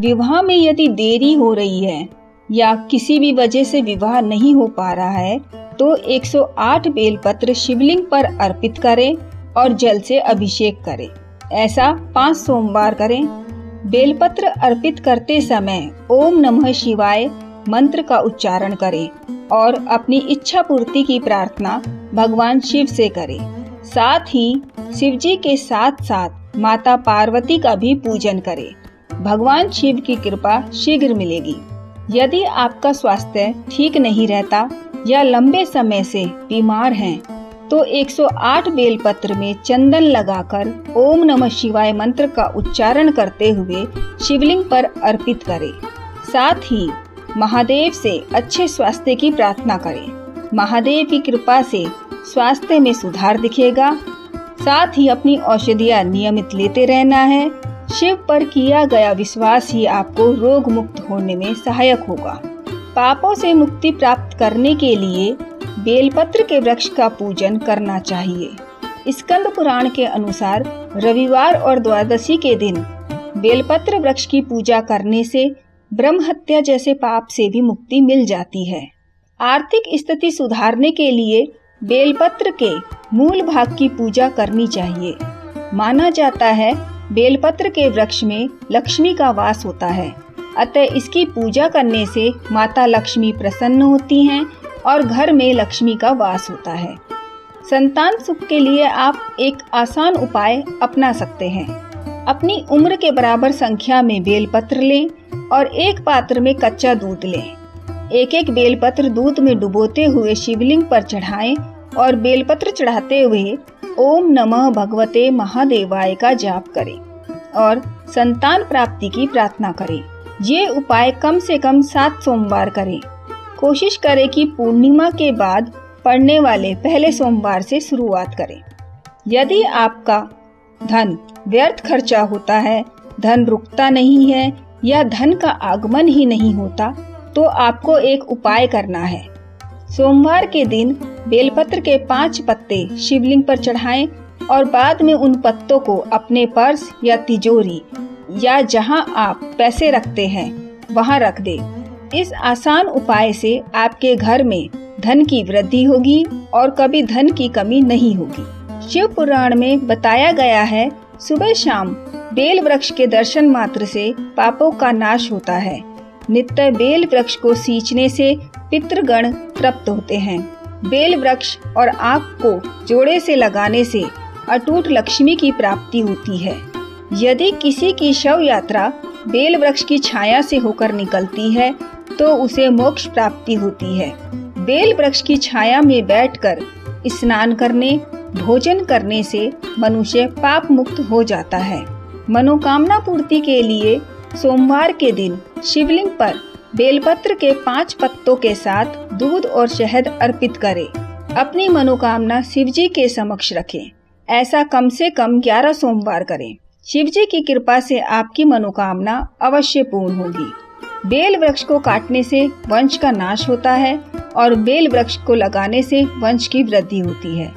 विवाह में यदि देरी हो रही है या किसी भी वजह से विवाह नहीं हो पा रहा है तो 108 बेलपत्र शिवलिंग पर अर्पित करें और जल से अभिषेक करें। ऐसा 5 सोमवार करें। बेलपत्र अर्पित करते समय ओम नमः शिवाय मंत्र का उच्चारण करें और अपनी इच्छा पूर्ति की प्रार्थना भगवान शिव से करें। साथ ही शिव जी के साथ साथ माता पार्वती का भी पूजन करें। भगवान शिव की कृपा शीघ्र मिलेगी। यदि आपका स्वास्थ्य ठीक नहीं रहता या लंबे समय से बीमार हैं, तो 108 बेलपत्र में चंदन लगाकर ओम नमः शिवाय मंत्र का उच्चारण करते हुए शिवलिंग पर अर्पित करें। साथ ही महादेव से अच्छे स्वास्थ्य की प्रार्थना करें। महादेव की कृपा से स्वास्थ्य में सुधार दिखेगा। साथ ही अपनी औषधियाँ नियमित लेते रहना है। शिव पर किया गया विश्वास ही आपको रोग मुक्त होने में सहायक होगा। पापों से मुक्ति प्राप्त करने के लिए बेलपत्र के वृक्ष का पूजन करना चाहिए। स्कंद पुराण के अनुसार रविवार और द्वादशी के दिन बेलपत्र वृक्ष की पूजा करने से ब्रह्म हत्या जैसे पाप से भी मुक्ति मिल जाती है। आर्थिक स्थिति सुधारने के लिए बेलपत्र के मूल भाग की पूजा करनी चाहिए। माना जाता है बेलपत्र के वृक्ष में लक्ष्मी का वास होता है, अतः इसकी पूजा करने से माता लक्ष्मी प्रसन्न होती हैं और घर में लक्ष्मी का वास होता है। संतान सुख के लिए आप एक आसान उपाय अपना सकते हैं। अपनी उम्र के बराबर संख्या में बेलपत्र लें और एक पात्र में कच्चा दूध लें। एक एक बेलपत्र दूध में डुबोते हुए शिवलिंग पर चढ़ाएं और बेलपत्र चढ़ाते हुए ओम नमः भगवते महादेवाय का जाप करें और संतान प्राप्ति की प्रार्थना करें। ये उपाय कम से कम 7 सोमवार करें। कोशिश करें कि पूर्णिमा के बाद पड़ने वाले पहले सोमवार से शुरुआत करें। यदि आपका धन व्यर्थ खर्चा होता है, धन रुकता नहीं है या धन का आगमन ही नहीं होता, तो आपको एक उपाय करना है। सोमवार के दिन बेलपत्र के 5 पत्ते शिवलिंग पर चढ़ाएं और बाद में उन पत्तों को अपने पर्स या तिजोरी या जहां आप पैसे रखते हैं वहां रख दें। इस आसान उपाय से आपके घर में धन की वृद्धि होगी और कभी धन की कमी नहीं होगी। शिव पुराण में बताया गया है, सुबह शाम बेल वृक्ष के दर्शन मात्र से पापों का नाश होता है। नित्य बेल वृक्ष को सींचने से पितृगण तृप्त होते हैं। बेल वृक्ष और आग को जोड़े से लगाने से अटूट लक्ष्मी की प्राप्ति होती है। यदि किसी की शव यात्रा बेल वृक्ष की छाया से होकर निकलती है तो उसे मोक्ष प्राप्ति होती है। बेल वृक्ष की छाया में बैठकर स्नान करने, भोजन करने से मनुष्य पाप मुक्त हो जाता है। मनोकामना पूर्ति के लिए सोमवार के दिन शिवलिंग पर बेलपत्र के 5 पत्तों के साथ दूध और शहद अर्पित करें। अपनी मनोकामना शिवजी के समक्ष रखें। ऐसा कम से कम 11 सोमवार करें। शिवजी की कृपा से आपकी मनोकामना अवश्य पूर्ण होगी। बेल वृक्ष को काटने से वंश का नाश होता है और बेल वृक्ष को लगाने से वंश की वृद्धि होती है।